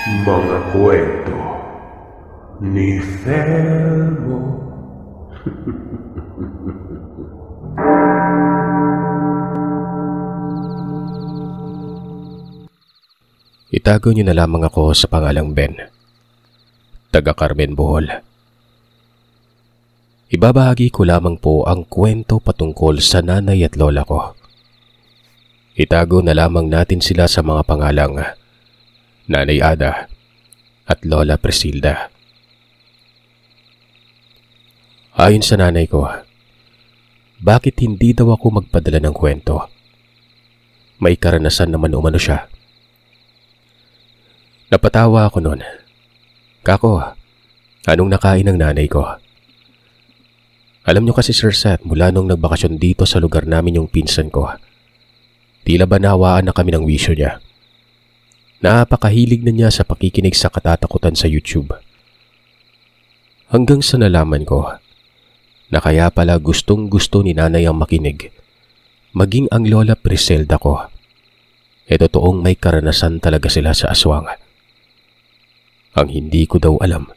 Mga kwento ni Felmo. Itago niyo na lamang ako sa pangalang Ben, taga Carmen, Bohol. Ibabahagi ko lamang po ang kwento patungkol sa nanay at lola ko. Itago na lamang natin sila sa mga pangalang Nanay Ada at Lola Presilda. Ayon sa nanay ko, bakit hindi daw ako magpadala ng kwento? May karanasan naman umano siya. Napatawa ako noon. Kako, anong nakain ng nanay ko? Alam niyo kasi Sir Seth, mula nung nagbakasyon dito sa lugar namin yung pinsan ko, tila ba nawaan na kami ng wisyo niya. Napakahilig na niya sa pakikinig sa katatakutan sa YouTube. Hanggang sa nalaman ko na kaya pala gustong gusto ni nanay ang makinig, maging ang Lola Presilda ko. Totoong may karanasan talaga sila sa aswang. Ang hindi ko daw alam,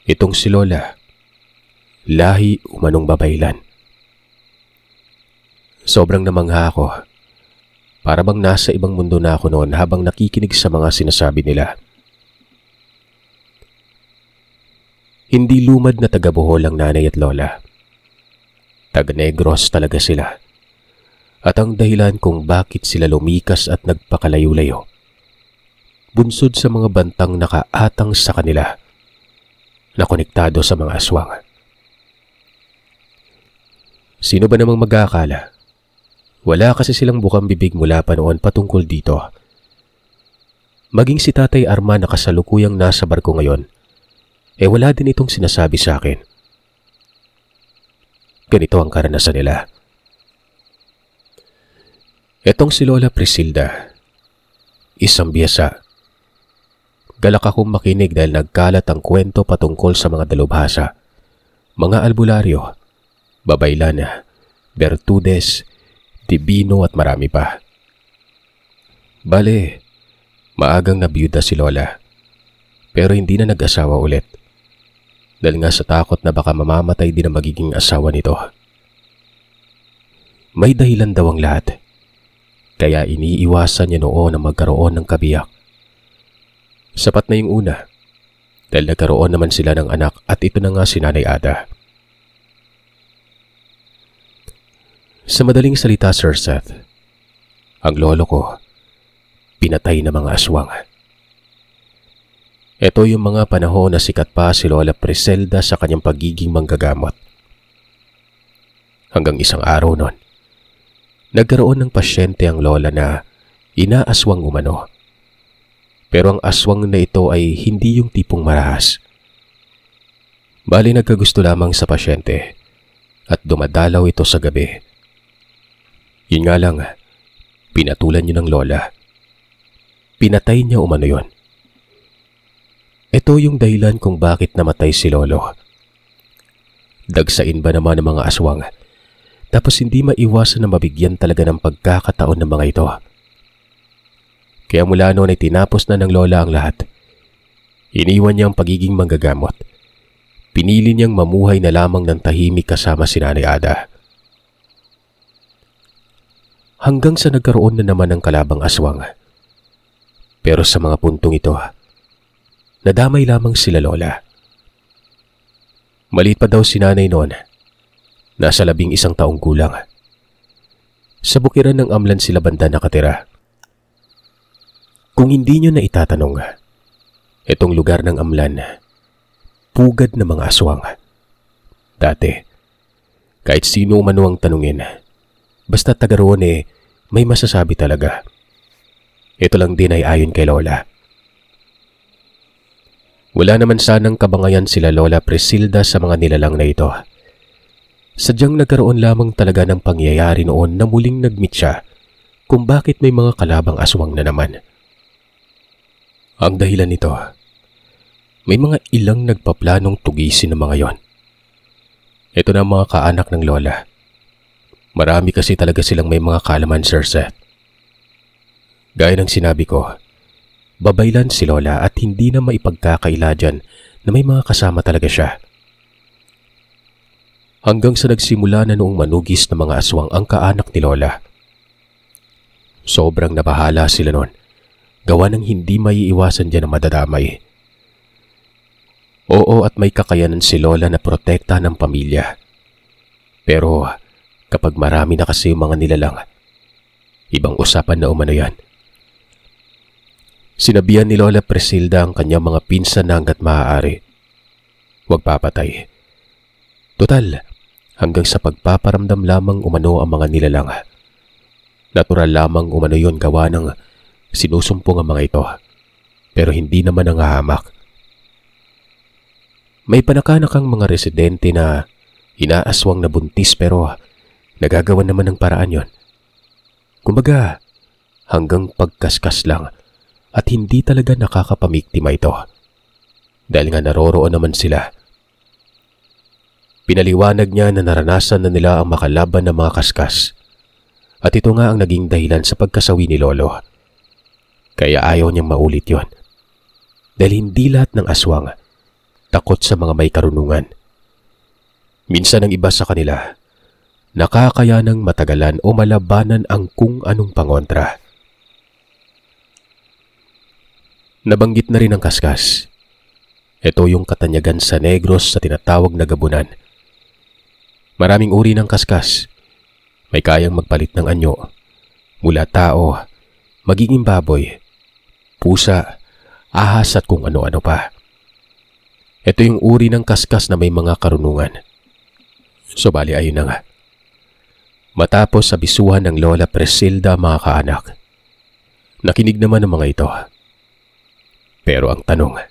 itong si Lola, lahi umanong babaylan. Sobrang namangha ako. Para bang nasa ibang mundo na ako noon habang nakikinig sa mga sinasabi nila. Hindi lumad na taga Bohol ang nanay at lola. Taga Negros talaga sila. At ang dahilan kung bakit sila lumikas at nagpakalayo-layo, bunsod sa mga bantang nakaatang sa kanila na konektado sa mga aswang. Sino ba namang mag-aakala? Wala kasi silang bukang bibig mula pa noon patungkol dito. Maging si Tatay Arman na kasalukuyang nasa barko ngayon, wala din itong sinasabi sa akin. Ganito ang karanasan nila. Etong si Lola Presilda, isang biyasa. Galak akong makinig dahil nagkalat ang kwento patungkol sa mga dalubhasa, mga albularyo, babaylan, Bertudes, Tibino at marami pa. Bale, maagang nabiyuda si Lola, pero hindi na nag-asawa ulit. Dahil nga sa takot na baka mamamatay din ang magiging asawa nito. May dahilan daw ang lahat, kaya iniiwasan niya noon na magkaroon ng kabiyak. Sapat na yung una, dahil nagkaroon naman sila ng anak at ito na nga si Nanay Ada. Sa madaling salita, Sir Seth, ang lolo ko, pinatay na mga aswang. Ito yung mga panahon na sikat pa si Lola Presilda sa kanyang pagiging manggagamot. Hanggang isang araw nun, nagkaroon ng pasyente ang lola na inaaswang umano. Pero ang aswang na ito ay hindi yung tipong marahas. Bali nagkagusto lamang sa pasyente at dumadalaw ito sa gabi. Yun nga lang, pinatulan niyo ng lola. Pinatay niya umano yun. Ito yung dahilan kung bakit namatay si lolo. Dagsain ba naman ng mga aswang, tapos hindi maiwasan na mabigyan talaga ng pagkakataon ng mga ito. Kaya mula noon ay tinapos na ng lola ang lahat. Iniwan niya ang pagiging manggagamot. Pinili niyang mamuhay na lamang ng tahimik kasama si Nanay Ada. Hanggang sa nagkaroon na naman ng kalabang aswang. Pero sa mga puntong ito, nadamay lamang sila lola. Maliit pa daw si nanay noon. Nasa 11 taong gulang. Sa bukiran ng Amlan sila banda nakatira. Kung hindi nyo na itatanong, itong lugar ng Amlan, pugad ng mga aswang. Dati, kahit sino umano ang tanungin, basta taga roon may masasabi talaga. Ito lang din ay ayon kay Lola. Wala naman sanang kabangayan sila Lola Presilda sa mga nilalang na ito. Sadyang nagkaroon lamang talaga ng pangyayari noon na muling nagmeet siya kung bakit may mga kalabang aswang na naman. Ang dahilan nito, may mga ilang nagpaplanong tugisin ng mga yon. Ito na ang mga kaanak ng Lola. Marami kasi talaga silang may mga kaalaman, Sir Seth. Gaya ng sinabi ko, babaylan si Lola at hindi na maipagkakaila dyan na may mga kasama talaga siya. Hanggang sa nagsimula na noong manugis na mga aswang ang kaanak ni Lola. Sobrang nabahala sila noon, gawa ng hindi maiiwasan dyan na madadamay. Oo, at may kakayanan si Lola na protekta ng pamilya. Pero kapag marami na kasi yung mga nilalang, ibang usapan na umano yan. Sinabihan ni Lola Presilda ang kanyang mga pinsan na hanggat maaari, huwag papatay. Total, hanggang sa pagpaparamdam lamang umano ang mga nilalang. Natural lamang umano yun gawa ng sinusumpong ang mga ito, pero hindi naman nangahamak. May panakanakang mga residente na inaaswang na buntis pero nagagawa naman ng paraan yon. Kumbaga, hanggang pagkaskas lang at hindi talaga nakakapamiktima ito. Dahil nga naroroon naman sila. Pinaliwanag niya na naranasan na nila ang makalaban ng mga kaskas. At ito nga ang naging dahilan sa pagkasawi ni Lolo. Kaya ayaw niyang maulit yon. Dahil hindi lahat ng aswang takot sa mga may karunungan. Minsan ang iba sa kanila, nakakayanang matagalan o malabanan ang kung anong pangontra. Nabanggit na rin ang kaskas. Ito yung katanyagan sa Negros sa tinatawag na gabunan. Maraming uri ng kaskas. May kayang magpalit ng anyo, mula tao, magiging baboy, pusa, ahas at kung ano-ano pa. Ito yung uri ng kaskas na may mga karunungan. So bali ayun na nga. Matapos abisuhan ng Lola Presilda mga kaanak, nakinig naman ang mga ito. Pero ang tanong,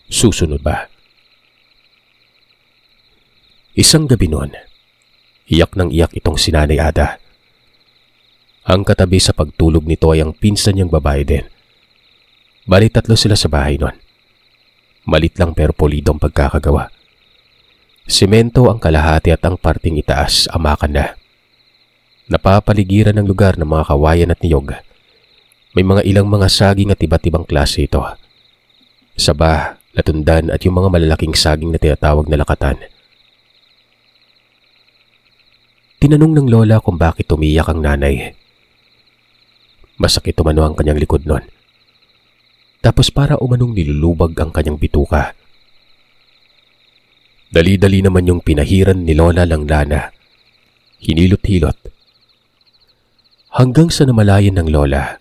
susunod ba? Isang gabi noon, iyak ng iyak itong si Nanay Ada. Ang katabi sa pagtulog nito ay ang pinsan niyang babae din. Bali 3 sila sa bahay noon. Malit lang pero pulido ang pagkakagawa. Semento ang kalahati at ang parting itaas amakan na. Napapaligiran ng lugar ng mga kawayan at niyog. May mga ilang mga saging at iba't ibang klase ito. Saba, latundan at yung mga malalaking saging na tinatawag na lakatan. Tinanong ng Lola kung bakit umiyak ang nanay. Masakit umano ang kanyang likod noon. Tapos para umanong nilulubag ang kanyang bituka. Dali-dali naman yung pinahiran ni Lola lang lana. Hinilot-hilot. Hanggang sa namalayan ng Lola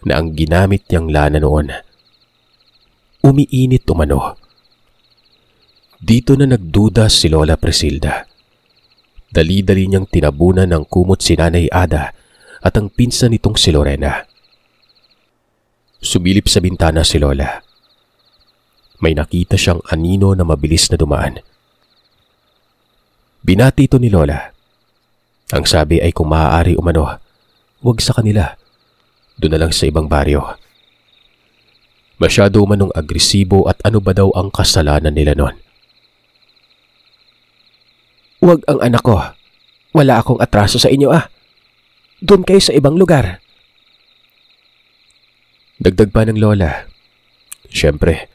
na ang ginamit niyang lana noon, umiinit umano. Dito na nagduda si Lola Presilda. Dali-dali niyang tinabunan ng kumot si Nanay Ada at ang pinsan nitong si Lorena. Sumilip sa bintana si Lola. May nakita siyang anino na mabilis na dumaan. Binati ito ni Lola. Ang sabi ay kung maaari umano, huwag sa kanila. Doon na lang sa ibang baryo. Masyado umanong agresibo at ano ba daw ang kasalanan nila noon? Huwag ang anak ko. Wala akong atraso sa inyo Doon kayo sa ibang lugar. Dagdag pa ng Lola. Siyempre,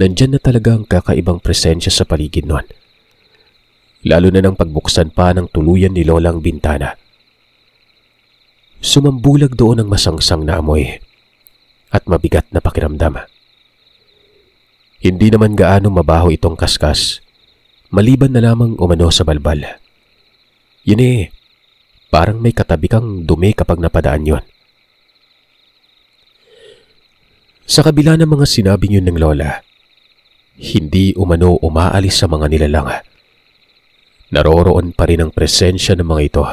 nandyan na talaga ang kakaibang presensya sa paligid noon. Lalo na nang pagbuksan pa ng tuluyan ni Lola ang bintana. Sumambulag doon ang masangsang na amoy at mabigat na pakiramdam. Hindi naman gaano mabaho itong kaskas, maliban na lamang umano sa balbal. Yun parang may katabi kang dumi kapag napadaan yon. Sa kabila ng mga sinabi yun ng Lola, hindi umano umaalis sa mga nilalang. Naroroon pa rin ang presensya ng mga ito.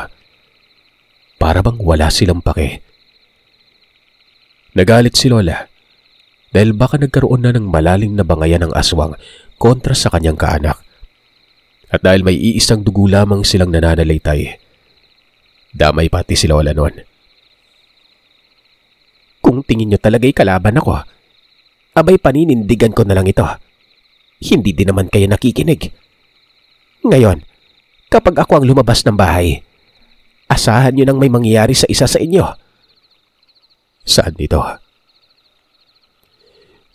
Para bang wala silang pake. Nagalit si Lola dahil baka nagkaroon na ng malalim na bangayan ng aswang kontra sa kanyang kaanak. At dahil may iisang dugo lamang silang nananalaytay, damay pati si Lola noon. Kung tingin nyo talaga'y kalaban ako, abay paninindigan ko na lang ito. Hindi din naman kayo nakikinig. Ngayon, kapag ako ang lumabas ng bahay, asahan nyo nang may mangyayari sa isa sa inyo. Saan dito?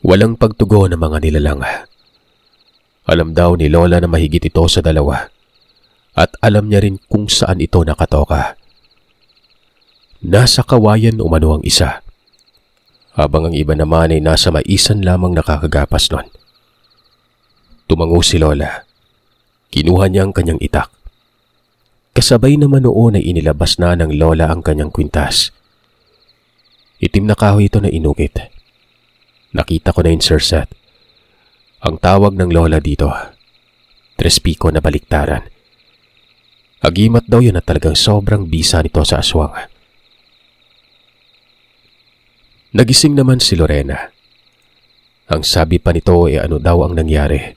Walang pagtugon ng mga nilalang. Alam daw ni Lola na mahigit ito sa 2 at alam niya rin kung saan ito nakatoka. Nasa kawayan umano ang isa, habang ang iba naman ay nasa maisan lamang nakakagapas nun. Tumango si Lola. Kinuha niya ang kanyang itak. Kasabay naman noon ay inilabas na ng Lola ang kanyang kwintas. Itim na kahoy ito na inukit. Nakita ko na yun, Sir Seth. Ang tawag ng Lola dito, Trespico na baliktaran. Agimat daw yun at talagang sobrang bisa nito sa aswang. Nagising naman si Lorena. Ang sabi pa nito ay ano daw ang nangyari.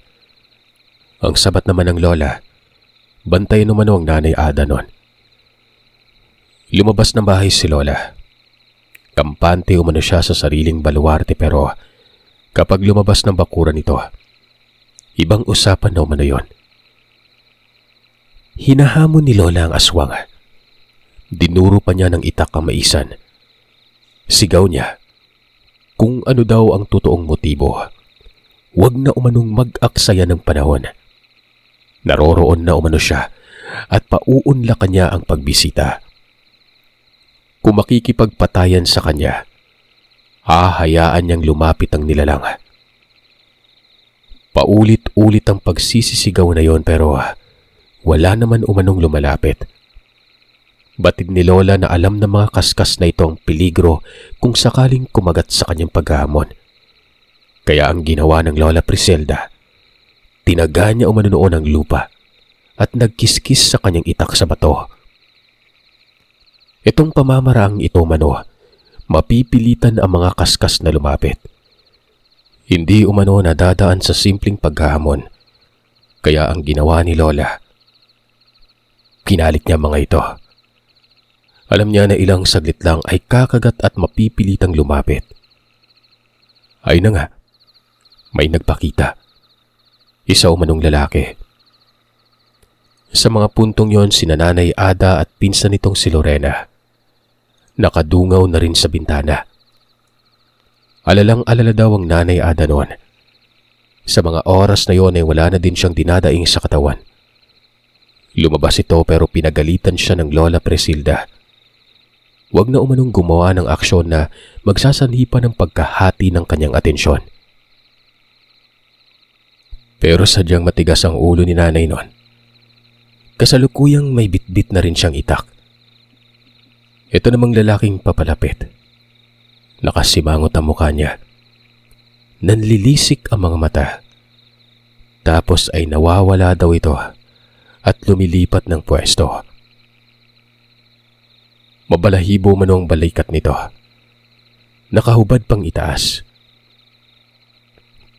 Ang sabat naman ng Lola, bantayan naman ang Nanay Ada nun. Lumabas ng bahay si Lola. Kampante umano siya sa sariling baluarte pero kapag lumabas ng bakuran nito, ibang usapan na umano yun. Hinahamon ni Lola ang aswang. Dinuro pa niya ng itak ang maisan. Sigaw niya kung ano daw ang totoong motibo. Huwag na umanong mag-aksaya ng panahon. Naroroon na umano siya at pauunlakan niya ang pagbisita. Kung makikipagpatayan sa kanya, hahayaan niyang lumapit ang nilalang. Paulit-ulit ang pagsisisigaw na yon pero wala naman umanong lumalapit. Batid ni Lola na alam ng mga kaskas na ito ang peligro kung sakaling kumagat sa kanyang paghahamon. Kaya ang ginawa ng Lola Prisilda, tinaga niya umano noon ang lupa at nagkiskis sa kanyang itak sa bato. Itong pamamaraang ito umano, mapipilitan ang mga kaskas na lumapit. Hindi umano nadadaan sa simpleng paghahamon. Kaya ang ginawa ni Lola, kinalik niya mga ito. Alam niya na ilang saglit lang ay kakagat at mapipilitang lumapit. Ay na nga, may nagpakita. Isa umanong lalaki. Sa mga puntong yon sina Nanay Ada at pinsan nitong si Lorena. Nakadungaw na rin sa bintana. Alalang-alala daw ang Nanay Ada noon. Sa mga oras na yon ay wala na din siyang dinadaing sa katawan. Lumabas ito pero pinagalitan siya ng Lola Prisilda. Huwag na umanong gumawa ng aksyon na magsasanhipan ng pagkahati ng kanyang atensyon. Pero sadyang matigas ang ulo ni nanay noon. Kasalukuyang may bitbit na rin siyang itak. Ito namang lalaking papalapit. Nakasimangot ang mukha niya. Nanlilisik ang mga mata. Tapos ay nawawala daw ito at lumilipat ng pwesto. Mabalahibo man ang balikat nito. Nakahubad pang itaas.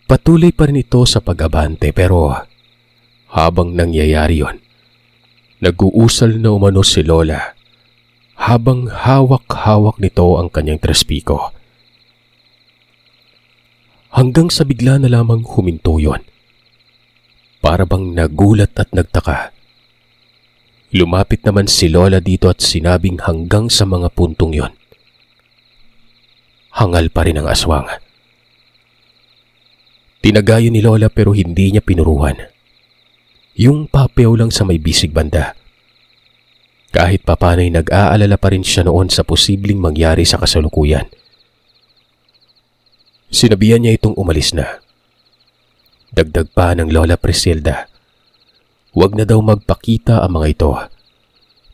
Patuloy pa rin ito sa pag-abante pero habang nangyayari yon, nag-uusal na umano si Lola habang hawak-hawak nito ang kanyang Trespico. Hanggang sa bigla na lamang huminto yon. Para bang nagulat at nagtaka. Lumapit naman si Lola dito at sinabing hanggang sa mga puntong yon. Hangal pa rin ang aswang. Tinagayo ni Lola pero hindi niya pinuruhan. Yung papew lang sa may bisig banda. Kahit papanay nag-aalala pa rin siya noon sa posibleng mangyari sa kasalukuyan. Sinabihan niya itong umalis na. Dagdag pa ng Lola Prisilda, huwag na daw magpakita ang mga ito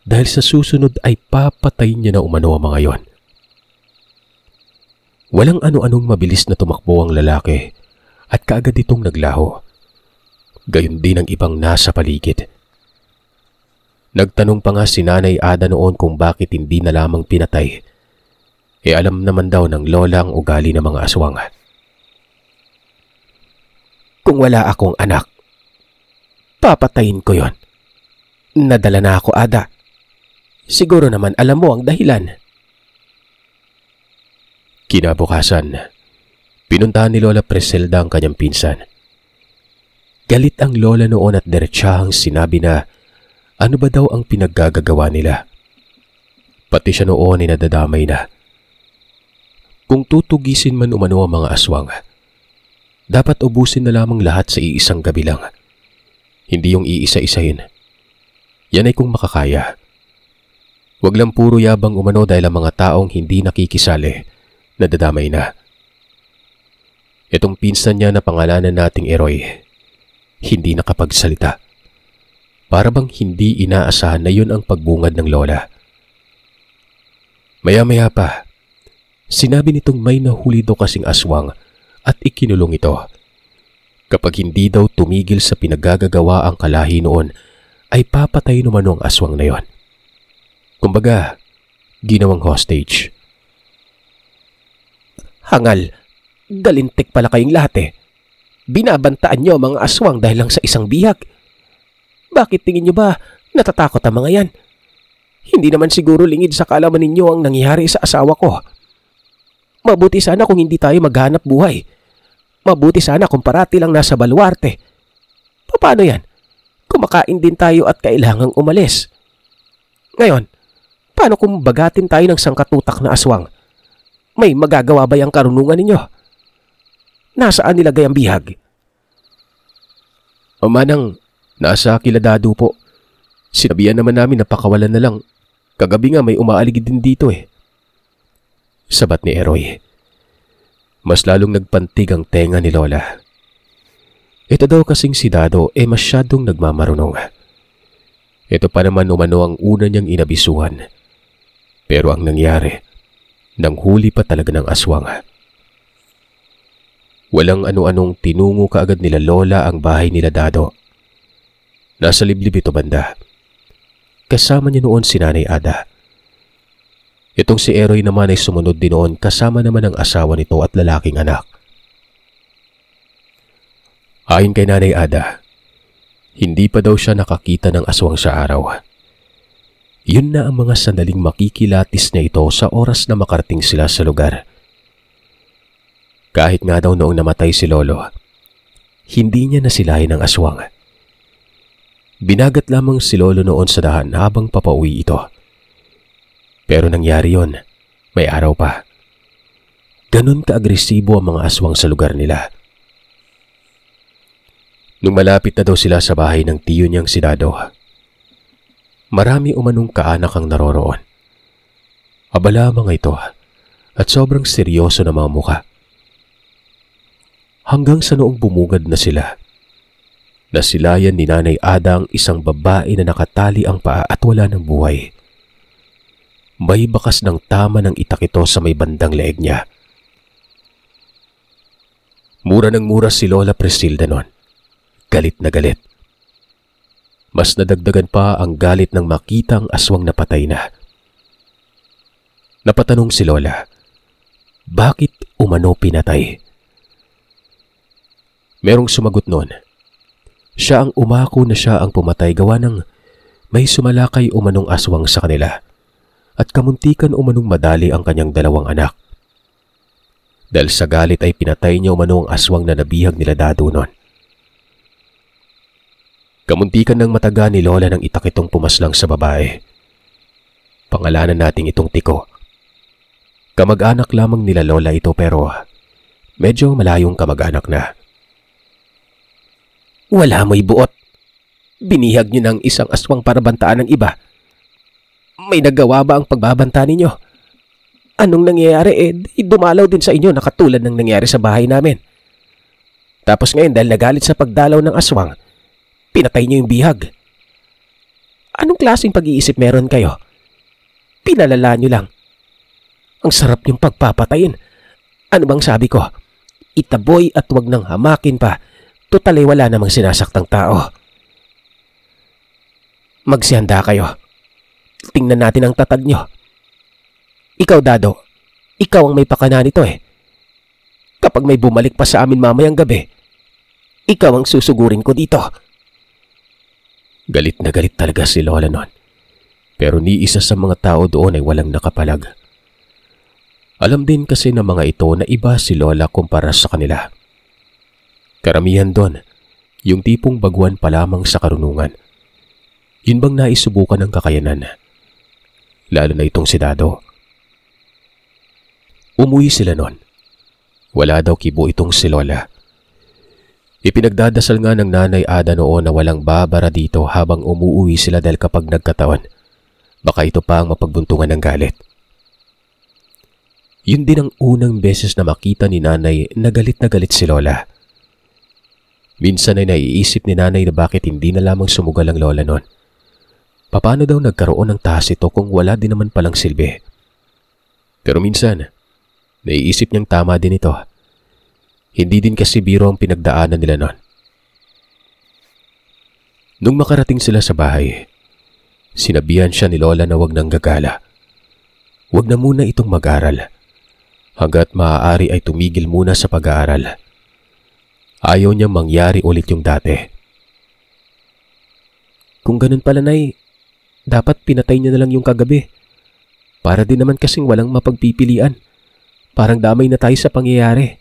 dahil sa susunod ay papatayin niya na umano ang mga yon. Walang ano-anong mabilis na tumakbo ang lalaki at kaagad itong naglaho. Gayon din ang ibang nasa paligid. Nagtanong pa nga si Nanay Ada noon kung bakit hindi na lamang pinatay. Alam naman daw ng Lola ang ugali ng mga aswang. Kung wala akong anak, papatayin ko yon. Nadala na ako, Ada. Siguro naman alam mo ang dahilan. Kinabukasan, pinuntahan ni Lola Prisilda ang kanyang pinsan. Galit ang Lola noon at diretsahang sinabi na ano ba daw ang pinaggagawa nila. Pati siya noon ay nadadamay na. Kung tutugisin man umano ang mga aswang, Dapat ubusin na lamang lahat sa iisang gabi lang. Hindi yung iisa-isahin. Yan ay kung makakaya. Huwag lang puro yabang umano dahil ang mga taong hindi nakikisali, nadadamay na. Itong pinsan niya na pangalanan nating Eroy, hindi nakapagsalita. Para bang hindi inaasahan na yun ang pagbungad ng lola. Maya-maya pa, sinabi nitong may nahuli daw kasing aswang at ikinulong ito. Kapag hindi daw tumigil sa pinagagagawa ang kalahi noon, ay papatay naman ang aswang na yon. Kumbaga, ginawang hostage. Hangal, galintik pala kayong lahat eh. Binabantaan nyo ang mga aswang dahil lang sa isang bihag. Bakit tingin nyo ba natatakot ang mga yan? Hindi naman siguro lingid sa kaalaman ninyo ang nangyari sa asawa ko. Mabuti sana kung hindi tayo maghanap buhay. Mabuti sana kung parati lang nasa baluarte. Paano yan? Kumakain din tayo at kailangang umalis. Ngayon, paano kung bagatin tayo ng sangkatutak na aswang? May magagawa ba yung karunungan ninyo? Nasaan nilagay ang bihag? O manang, nasa Kiladado po. Sinabihan naman namin na pakawalan na lang. Kagabi nga may umaaligid din dito eh. Sabat ni Eroy. Mas lalong nagpantig ang tenga ni Lola. Ito daw kasing si Dado masyadong nagmamarunong. Ito pa naman umano ang una niyang inabisuhan. Pero ang nangyari, nanghuli pa talaga ng aswang. Walang ano-anong tinungo kaagad nila Lola ang bahay nila Dado. Nasa liblib ito banda. Kasama niya noon si Nanay Ada. Itong si Eroy naman ay sumunod din noon kasama naman ang asawa nito at lalaking anak. Ayon kay Nanay Ada, hindi pa daw siya nakakita ng aswang sa araw. Yun na ang mga sandaling makikilatis na ito sa oras na makarating sila sa lugar. Kahit nga daw noong namatay si Lolo, hindi niya nasilahin ang aswang. Binagat lamang si Lolo noon sa dahan habang papauwi ito. Pero nangyari yon, may araw pa. Ganon ka-agresibo ang mga aswang sa lugar nila. Nung malapit na daw sila sa bahay ng tiyo niyang si Dado, marami umanong kaanak ang naroroon. Abala mga ito at sobrang seryoso na mga mukha. Hanggang sa noong bumugad na sila, nasilayan ni Nanay Ada ang isang babae na nakatali ang paa at wala ng buhay. May bakas ng tama ng itak ito sa may bandang leeg niya. Mura ng mura si Lola Presilda noon. Galit na galit. Mas nadagdagan pa ang galit nang makita ang aswang na patay na. Napatanong si Lola, bakit umano pinatay? Merong sumagot noon. Siya ang umako na siya ang pumatay gawa ng may sumalakay umanong aswang sa kanila at kamuntikan umanong madali ang kanyang dalawang anak. Dahil sa galit ay pinatay niya umano ang aswang na nabihag nila Dado noon. Kamuntikan ng mataga ni Lola ng itak itong pumaslang sa babae. Pangalanan natin itong Tiko. Kamag-anak lamang nila Lola ito pero medyo malayong kamag-anak na. Wala mo'y buot. Binihag niyo ng isang aswang para bantaan ng iba. May nagawa ba ang pagbabanta ninyo? Anong nangyayari dumalaw din sa inyo na katulad ng nangyari sa bahay namin. Tapos ngayon dahil nagalit sa pagdalaw ng aswang, pinatay niyo yung bihag. Anong klaseng pag-iisip meron kayo? Pinalala niyo lang. Ang sarap niyong pagpapatayin. Ano bang sabi ko? Itaboy at wag nang hamakin pa. Total ay wala namang sinasaktang tao. Magsihanda kayo. Tingnan natin ang tatag niyo. Ikaw, Dado, ikaw ang may pakana nito Kapag may bumalik pa sa amin mamayang gabi, ikaw ang susugurin ko dito. Galit na galit talaga si Lola noon. Pero ni isa sa mga tao doon ay walang nakapalag. Alam din kasi ng mga ito na iba si Lola kumpara sa kanila. Karamihan doon, yung tipong baguan pa lamang sa karunungan. Yun bang naisubukan ng kakayanan? Lalo na itong si Dado. Umuwi sila noon. Wala daw kibo itong si Lola. Ipinagdadasal nga ng Nanay Ada noon na walang babara dito habang umuuwi sila dahil kapag nagkataon, baka ito pa ang mapagbuntungan ng galit. Yun din ang unang beses na makita ni Nanay na galit si Lola. Minsan ay naiisip ni Nanay na bakit hindi na lamang sumugal ang Lola noon. Paano daw nagkaroon ng taas ito kung wala din naman palang silbi? Pero minsan, naiisip niyang tama din ito. Hindi din kasi biro ang pinagdaanan nila noon. Nung makarating sila sa bahay, sinabihan siya ni Lola na wag nang gagala. Wag na muna itong mag-aral. Hanggat maaari ay tumigil muna sa pag-aaral. Ayaw niyang mangyari ulit yung dati. Kung ganun pala, Nay, dapat pinatay niya na lang yung kagabi. Para din naman kasing walang mapagpipilian. Parang damay na tayo sa pangyayari.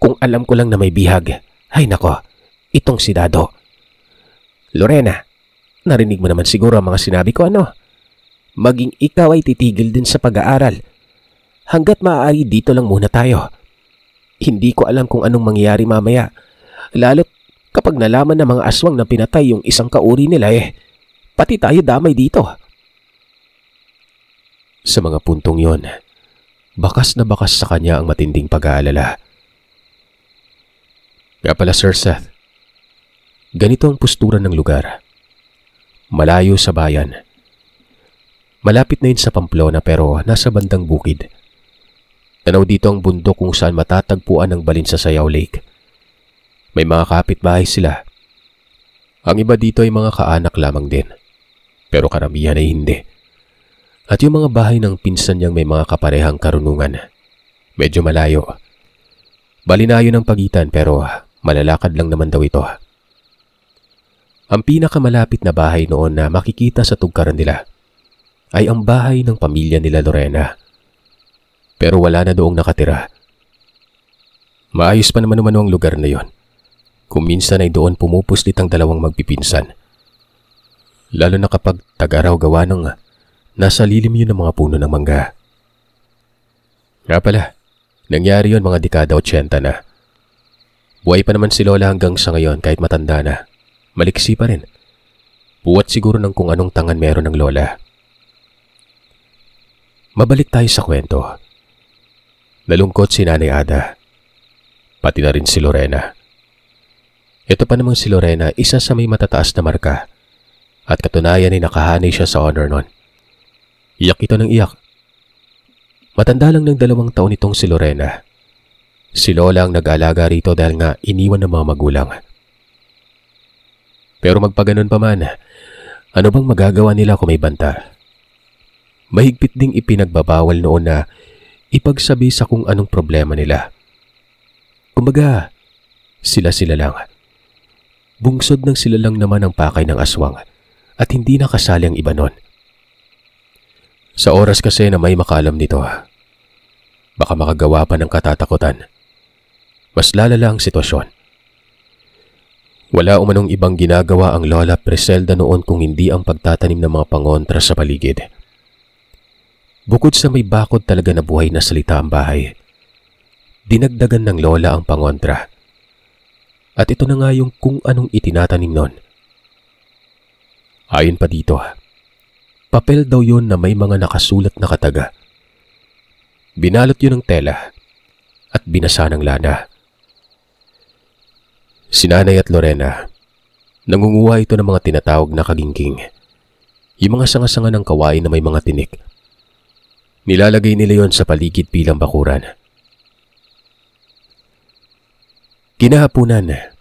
Kung alam ko lang na may bihag, ay nako, itong si Dado. Lorena, narinig mo naman siguro ang mga sinabi ko, ano? Maging ikaw ay titigil din sa pag-aaral. Hanggat maaari dito lang muna tayo. Hindi ko alam kung anong mangyayari mamaya. Lalo't kapag nalaman ng mga aswang na pinatay yung isang kauri nila pati tayo damay dito. Sa mga puntong yon, bakas na bakas sa kanya ang matinding pag-aalala. Kaya pala, Sir Seth, ganito ang postura ng lugar. Malayo sa bayan. Malapit na yun sa Pamplona pero nasa bandang bukid. Tanaw dito ang bundok kung saan matatagpuan ang balin sa Sayaw Lake. May mga kapitbahay sila. Ang iba dito ay mga kaanak lamang din. Pero karamihan ay hindi. At yung mga bahay ng pinsan niyang may mga kaparehang karunungan. Medyo malayo. Balinayo ng pagitan pero malalakad lang naman daw ito. Ang pinakamalapit na bahay noon na makikita sa tugkaran nila ay ang bahay ng pamilya nila Lorena. Pero wala na doong nakatira. Maayos pa naman ang lugar na yon. Kung minsan ay doon pumupuslit ang dalawang magpipinsan. Lalo na kapag tagaraw gawa ng nasa lilim yun ng mga puno ng mangga. Nga pala, nangyari yon mga dekada 80 na. Buhay pa naman si Lola hanggang sa ngayon kahit matanda na. Maliksi pa rin. Buwat siguro ng kung anong tangan meron ng Lola. Mabalik tayo sa kwento. Nalungkot si Nanay Ada. Pati na rin si Lorena. Ito pa namang si Lorena, isa sa may matataas na marka. At katunayan ay nakahanay siya sa honor nun. Iyak ito ng iyak. Matanda lang ng 2 taon itong si Lorena. Si Lola ang nag-alaga rito dahil nga iniwan ng mga magulang. Pero magpaganon pa man, ano bang magagawa nila kung may banta? Mahigpit ding ipinagbabawal noon na ipagsabi sa kung anong problema nila. Kumbaga, sila-sila lang. Bungsod ng sila lang naman ang pakay ng aswang at hindi nakasali ang iba nun. Sa oras kasi na may makalam nito, baka makagawa pa ng katatakutan. Mas lalala ang sitwasyon. Wala umanong ibang ginagawa ang Lola Preselda noon kung hindi ang pagtatanim ng mga pangontra sa paligid. Bukod sa may bakod talaga na buhay na salita ang bahay, dinagdagan ng Lola ang pangontra. At ito na nga yung kung anong itinatanim noon. Ayon pa dito, papel daw yun na may mga nakasulat na kataga. Binalot yun ng tela at binasa ng lana. Si Nanay at Lorena, nangunguha ito ng mga tinatawag na kagingking. Yung mga sanga-sanga ng kawain na may mga tinik. Nilalagay nila yon sa paligid bilang bakuran. Kinahapunan,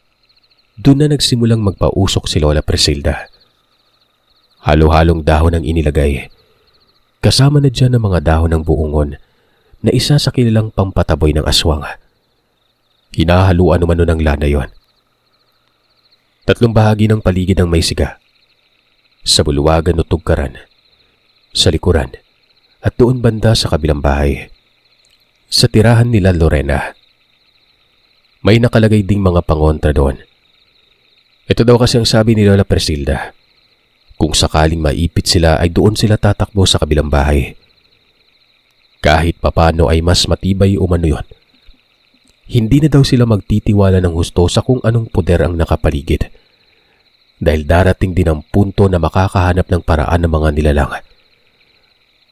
doon na nagsimulang magpausok si Lola Presilda. Halo-halong dahon ang inilagay. Kasama na dyan ang mga dahon ng buungon na isa sa kilalang pampataboy ng aswang. Hinahaluan naman nun ng lana yon. 3 bahagi ng paligid ang may siga. Sa buluwagan o tugkaran, sa likuran, at doon banda sa kabilang bahay. Sa tirahan nila Lorena. May nakalagay ding mga pangontra doon. Ito daw kasi ang sabi ni Lola Presilda. Kung sakaling maipit sila ay doon sila tatakbo sa kabilang bahay. Kahit papano ay mas matibay umano yon. hindi na daw sila magtitiwala ng husto sa kung anong poder ang nakapaligid. Dahil darating din ang punto na makakahanap ng paraan ng mga nilalang.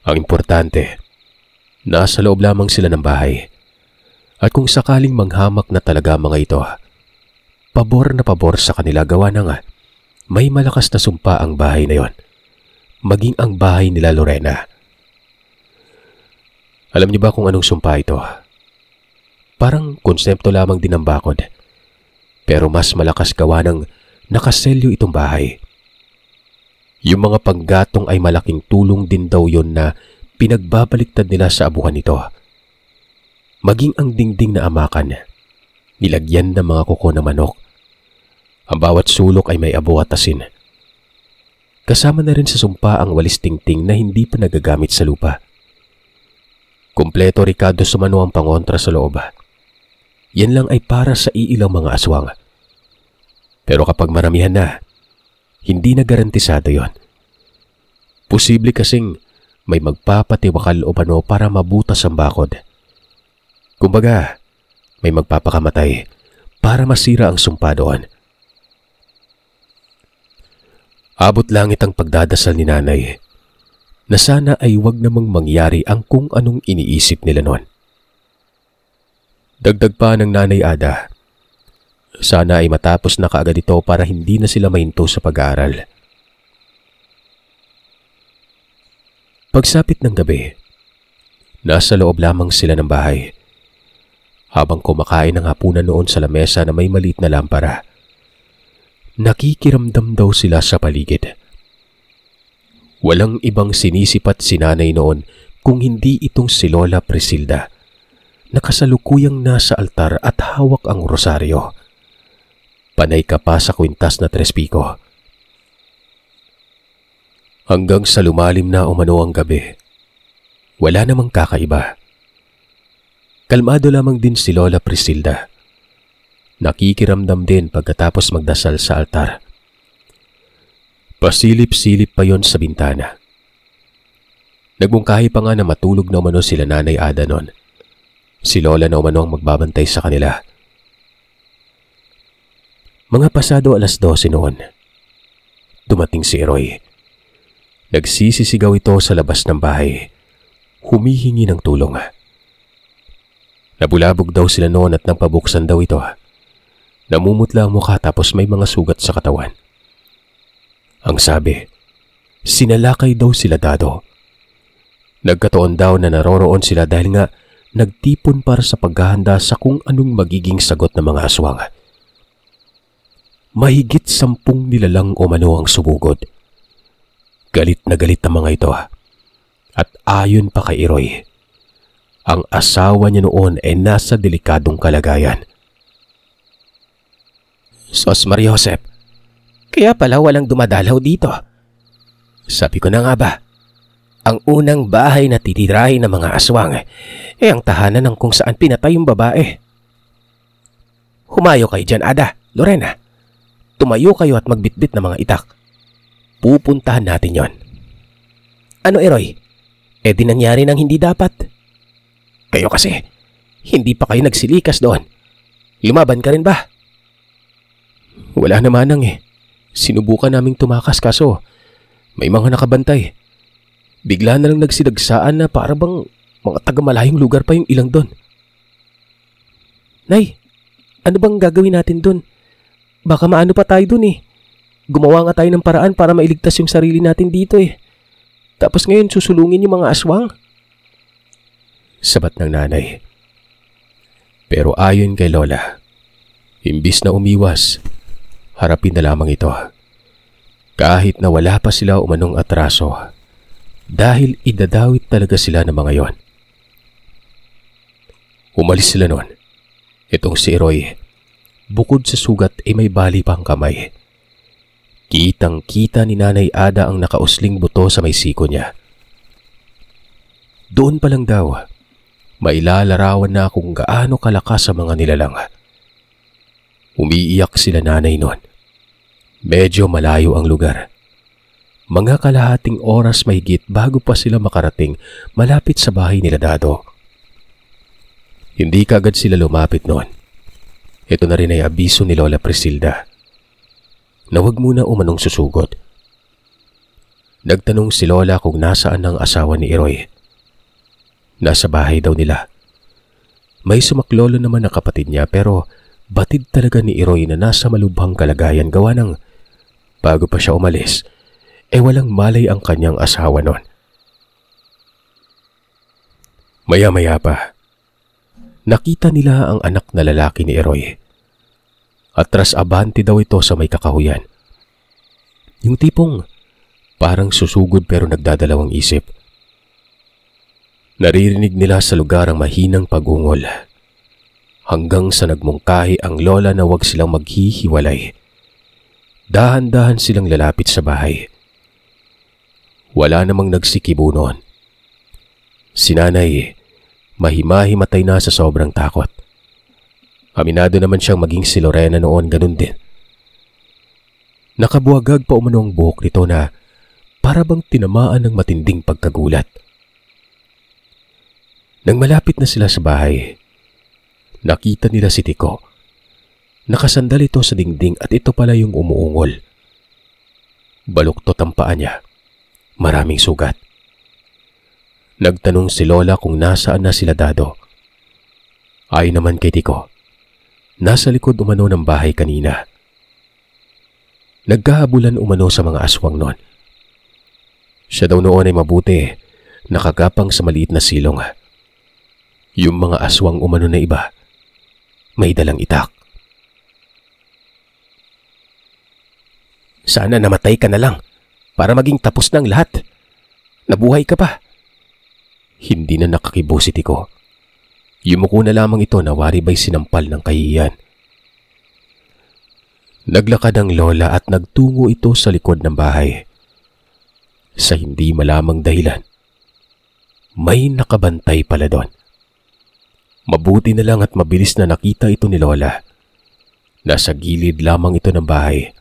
Ang importante, nasa loob lamang sila ng bahay. At kung sakaling manghamak na talaga mga ito, pabor na pabor sa kanila gawa na nga, may malakas na sumpa ang bahay na yon. Maging ang bahay nila Lorena. Alam niyo ba kung anong sumpa ito? Parang konsepto lamang din ng bakod. Pero mas malakas gawa ng nakaselyo itong bahay. Yung mga panggatong ay malaking tulong din daw yon na pinagbabaliktad nila sa abuhan nito. Maging ang dingding na amakan, nilagyan ng mga kuko ng manok. Ang bawat sulok ay may abo at asin. Kasama na rin sa sumpa ang walis tingting na hindi pa nagagamit sa lupa. Kumpleto Ricardo sumano ang pangontra sa loob. Yan lang ay para sa iilang mga aswang. Pero kapag maramihan na, hindi na garantisado yon. Posible kasing may magpapatiwakal o pano para mabutas ang bakod. Kumbaga, may magpapakamatay para masira ang sumpa doon. Abot langit ang pagdadasal ni nanay na sana ay wag namang mangyari ang kung anong iniisip nila noon. Dagdag pa ng nanay Ada, sana ay matapos na kaagad ito para hindi na sila mahinto sa pag-aaral. Pagsapit ng gabi, nasa loob lamang sila ng bahay. Habang kumakain ng hapunan noon sa lamesa na may maliit na lampara, nakikiramdam daw sila sa paligid. Walang ibang sinisipat si nanay noon kung hindi itong si Lola Presilda, na kasalukuyang nasa altar at hawak ang rosaryo. Panay ka pa sa kwintas na 3 piko. Hanggang sa lumalim na umano ang gabi, wala namang kakaiba. Kalmado lamang din si Lola Presilda. Nakikiramdam din pagkatapos magdasal sa altar. Pasilip-silip pa yon sa bintana. Nagmungkahi pa nga na matulog na umano sila nanay Ada noon. Si Lola na umano ang magbabantay sa kanila. Mga pasado 12:00 noon, dumating si Eroy. Nagsisisigaw ito sa labas ng bahay, humihingi ng tulong. Nabulabog daw sila noon at nang pabuksan daw ito, namumutla ang mukha tapos may mga sugat sa katawan. Ang sabi, sinalakay daw sila Dado. Nagkataon daw na naroroon sila dahil nga nagtipon para sa paghahanda sa kung anong magiging sagot ng mga aswang. Mahigit 10 nilalang umano ang sumugod. Galit na galit ang mga ito. At ayon pa kay Eroy, ang asawa niya noon ay nasa delikadong kalagayan. Sos Maria Josep, kaya pala walang dumadalaw dito. Sabi ko na nga ba, ang unang bahay na titirahin ng mga aswang ay ang tahanan ng kung saan pinatay yung babae. Humayo kayo dyan, Ada, Lorena. Tumayo kayo at magbitbit ng mga itak. Pupuntahan natin yon. Ano, Eroy? Eh di nangyari ng hindi dapat. Kayo kasi, hindi pa kayo nagsilikas doon. Lumaban ka rin ba? Wala naman Sinubukan naming tumakas kaso may mga nakabantay. Bigla na lang nagsidagsaan na para bang mga taga-malayong lugar pa yung ilang doon. Nay, ano bang gagawin natin doon? Baka maano pa tayo doon Gumawa nga tayo ng paraan para mailigtas yung sarili natin dito Tapos ngayon susulungin yung mga aswang. Sabat ng nanay. Pero ayon kay Lola, imbis na umiwas, harapin na lamang ito. Kahit na wala pa sila umanong atraso, dahil idadawit talaga sila ng mga yon. Umalis sila noon. Itong si Eroy, bukod sa sugat ay may bali pang kamay. Kitang-kita ni Nanay Ada ang nakausling buto sa may siko niya. Doon pa lang daw, mailalarawan na kung gaano kalakas ang mga nilalang. Umiiyak sila nanay noon. Medyo malayo ang lugar. Mga kalahating oras mahigit bago pa sila makarating malapit sa bahay nila Dado. Hindi kaagad sila lumapit noon. Ito na rin ay abiso ni Lola Presilda na huwag muna umanong susugod. Nagtanong si Lola kung nasaan ang asawa ni Eroy. Nasa bahay daw nila. May sumaklolo naman na kapatid niya pero batid talaga ni Eroy na nasa malubhang kalagayan gawa ng bago pa siya umalis, walang malay ang kanyang asawa noon. Maya-maya pa, nakita nila ang anak na lalaki ni Eroy. Atras abante daw ito sa may kakahuyan. Yung tipong parang susugod pero nagdadalawang isip. Naririnig nila sa lugar ang mahinang pag-ungol. Hanggang sa nagmungkahi ang lola na wag silang maghihiwalay. Dahan-dahan silang lalapit sa bahay. Wala namang nagsikibo noon. Si nanay, mahimahimatay na sa sobrang takot. Aminado naman siyang maging si Lorena noon ganun din. Nakabuwagag pa umano ang buhok nito na para bang tinamaan ng matinding pagkagulat. Nang malapit na sila sa bahay, nakita nila si Tiko. Nakasandal ito sa dingding at ito pala yung umuungol. Baluktot ang paa niya. Maraming sugat. Nagtanong si Lola kung nasaan na sila Dado. Ay naman kay Tiko, nasa likod umano ng bahay kanina. Nagkahabulan umano sa mga aswang noon. Siya daw noon ay mabuti, nakagapang sa maliit na silong. Yung mga aswang umano na iba, may dalang itak. Sana namatay ka na lang para maging tapos ng lahat. Nabuhay ka pa. Hindi na nakakibo si Tiko. Yumuko na lamang ito na wari ba'y sinampal ng kahihiyan. Naglakad ang lola at nagtungo ito sa likod ng bahay. Sa hindi malamang dahilan, may nakabantay pala doon. Mabuti na lang at mabilis na nakita ito ni Lola. Nasa gilid lamang ito ng bahay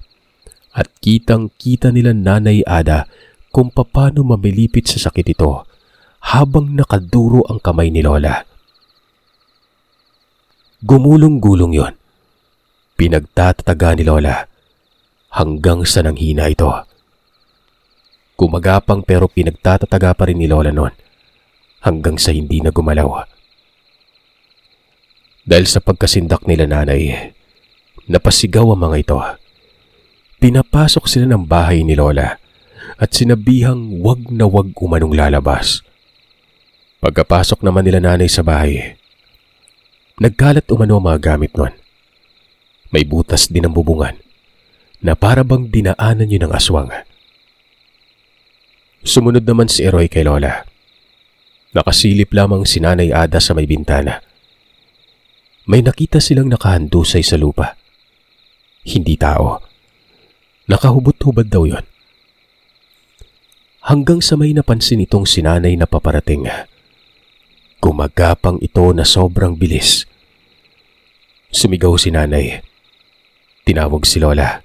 at kitang-kita nila Nanay Ada kung paano mamilipit sa sakit ito habang nakaduro ang kamay ni Lola. Gumulong-gulong yon. Pinagtatataga ni Lola hanggang sa nanghina ito. Gumagapang pero pinagtatataga pa rin ni Lola noon hanggang sa hindi na gumalaw. Dahil sa pagkasindak nila nanay, napasigaw ang mga ito. Pinapasok sila ng bahay ni Lola at sinabihang wag na wag umanong lalabas. Pagkapasok naman nila nanay sa bahay, nagkalat umano ang mga gamit nun. May butas din ang bubungan na para bang dinaanan yun ng aswang. Sumunod naman si Eroy kay Lola. Nakasilip lamang si Nanay Ada sa may bintana. May nakita silang nakahandusay sa lupa. Hindi tao. Nakahubot-hubad daw yon. Hanggang sa may napansin itong sinanay na paparating. Gumagapang ito na sobrang bilis. Sumigaw si nanay. Tinawag si Lola.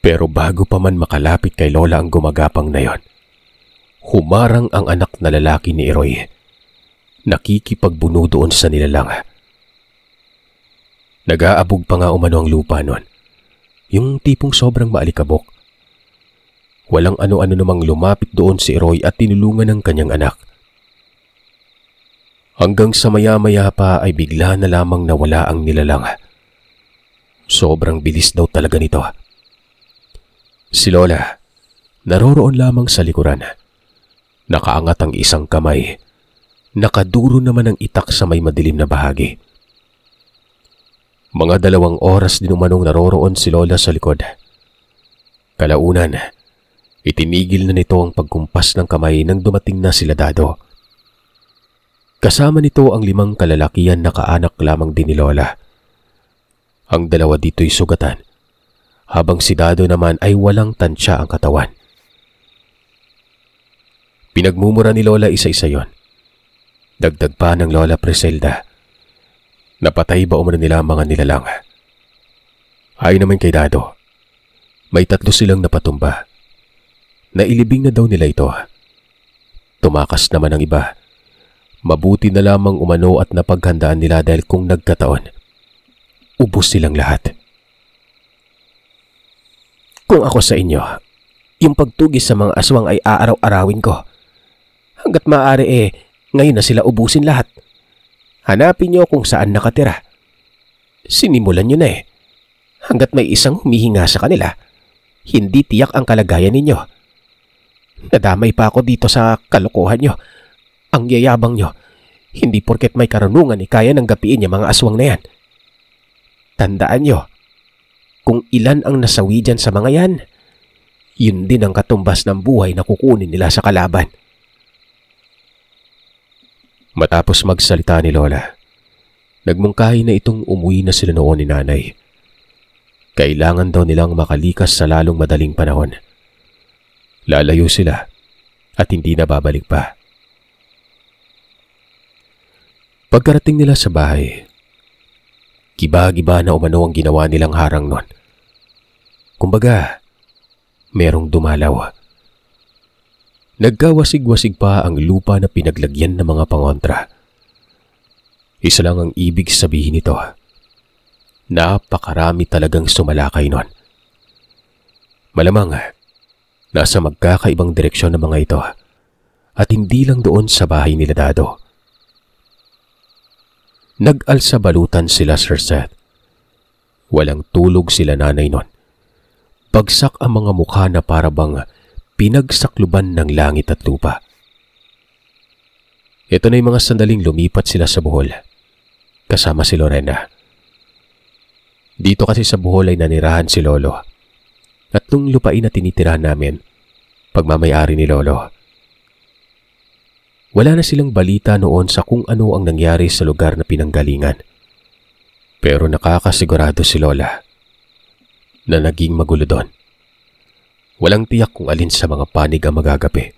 Pero bago pa man makalapit kay Lola ang gumagapang na yon, humarang ang anak na lalaki ni Eroy. Nakikipagbuno doon sa nilalang. Nag-aabog pa nga umano ang lupa nun. Yung tipong sobrang maalikabok. Walang ano-ano namang lumapit doon si Eroy at tinulungan ng kanyang anak. Hanggang sa maya-maya pa ay bigla na lamang nawala ang nilalang. Sobrang bilis daw talaga nito. Si Lola, naroroon lamang sa likuran. Nakaangat ang isang kamay. Nakaduro naman ang itak sa may madilim na bahagi. Mga 2 oras din umanong naroroon si Lola sa likod. Kalaunan, itinigil na nito ang pagkumpas ng kamay nang dumating na sila Dado. Kasama nito ang 5 kalalakihan na kaanak lamang din ni Lola. Ang 2 dito'y sugatan, habang si Dado naman ay walang tansya ang katawan. Pinagmumura ni Lola isa-isa yon. Dagdag pa ng Lola Presilda. Napatay ba umano nila mga nilalang? Ay naman kay Dado, may 3 silang napatumba. Nailibing na daw nila ito. Tumakas naman ang iba. Mabuti na lamang umano at napaghandaan nila dahil kung nagkataon, ubos silang lahat. Kung ako sa inyo, yung pagtugis sa mga aswang ay aaraw-arawin ko. Hanggat maaari ngayon na sila ubusin lahat. Hanapin niyo kung saan nakatira. Sinimulan niyo na Hanggat may isang humihinga sa kanila, hindi tiyak ang kalagayan ninyo. Nadamay pa ako dito sa kalokohan niyo. Ang yayabang nyo, hindi porket may karunungan kaya nang gapiin yung mga aswang na yan. Tandaan nyo, kung ilan ang nasawi dyan sa mga yan, yun din ang katumbas ng buhay na kukunin nila sa kalaban. Matapos magsalita ni Lola, nagmungkahi na itong umuwi na sila noon ni Nanay. Kailangan daw nilang makalikas sa lalong madaling panahon. Lalayo sila at hindi na babalik pa. Pagkarating nila sa bahay, giba-giba na umano ang ginawa nilang harang nun. Kumbaga, merong dumalaw. Nagkawasig-wasig pa ang lupa na pinaglagyan ng mga pangontra. Isa lang ang ibig sabihin nito. Napakarami talagang sumalakay nun. Malamang, nasa magkakaibang direksyon ng mga ito at hindi lang doon sa bahay nila Dado. Nag-alsa balutan sila, Sir Seth. Walang tulog sila nanay nun. Bagsak ang mga mukha na parabang pinagsakluban ng langit at lupa. Ito na yung mga sandaling lumipat sila sa Bohol, kasama si Lorena. Dito kasi sa Bohol ay nanirahan si Lolo. At nung lupain na tinitirahan namin, pagmamayari ni Lolo. Wala na silang balita noon sa kung ano ang nangyari sa lugar na pinanggalingan. Pero nakakasigurado si Lola na naging magulo doon. Walang tiyak kung alin sa mga panig ang magagapi.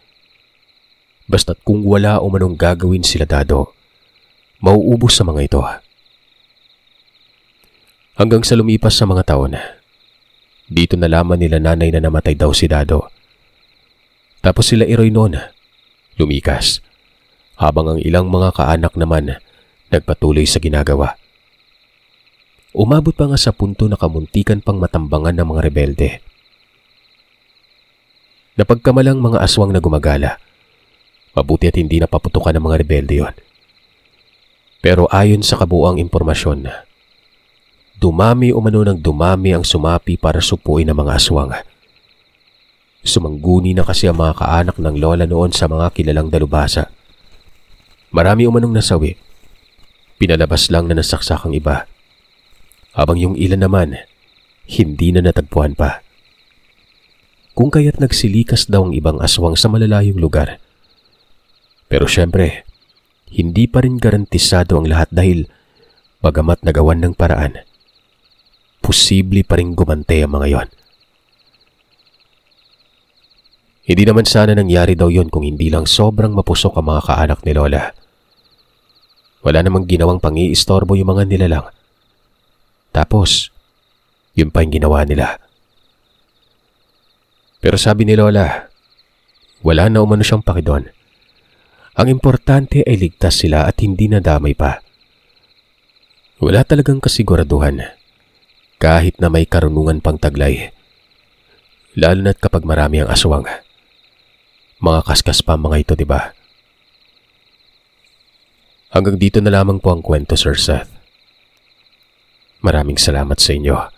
Basta't kung wala o manong gagawin sila Dado, mauubos sa mga ito. Hanggang sa lumipas sa mga taon, dito nalaman nila nanay na namatay daw si Dado. Tapos sila Iroy noon, lumikas. Habang ang ilang mga kaanak naman nagpatuloy sa ginagawa. Umabot pa nga sa punto na kamuntikan pang matambangan ng mga rebelde. Napagkamalang mga aswang na gumagala. Mabuti at hindi napaputukan ng mga rebelde yon. Pero ayon sa kabuuang impormasyon, dumami umano ng dumami ang sumapi para supuin ang mga aswang. Sumangguni na kasi ang mga kaanak ng lola noon sa mga kilalang dalubhasa. Marami umanong nasawi. Pinalabas lang na nasaksak ang iba. Habang yung ilan naman, hindi na natagpuan pa. Kung kaya't nagsilikas daw ang ibang aswang sa malalayong lugar. Pero syempre, hindi pa rin garantisado ang lahat dahil bagamat nagawan ng paraan, posible pa rin gumante ang mga yon. Hindi naman sana nangyari daw yon kung hindi lang sobrang mapusok ang mga kaanak ni Lola. Wala namang ginawang pang-iistorbo yung mga nilalang. Tapos, yun pa yung ginawa nila. Pero sabi ni Lola, wala na umano siyang pakidon. Ang importante ay ligtas sila at hindi nadamay pa. Wala talagang kasiguraduhan, kahit na may karunungan pang taglay. Lalo na't kapag marami ang aswang. Mga kaskas pa mga ito, diba? Hanggang dito na lamang po ang kwento, Sir Seth. Maraming salamat sa inyo.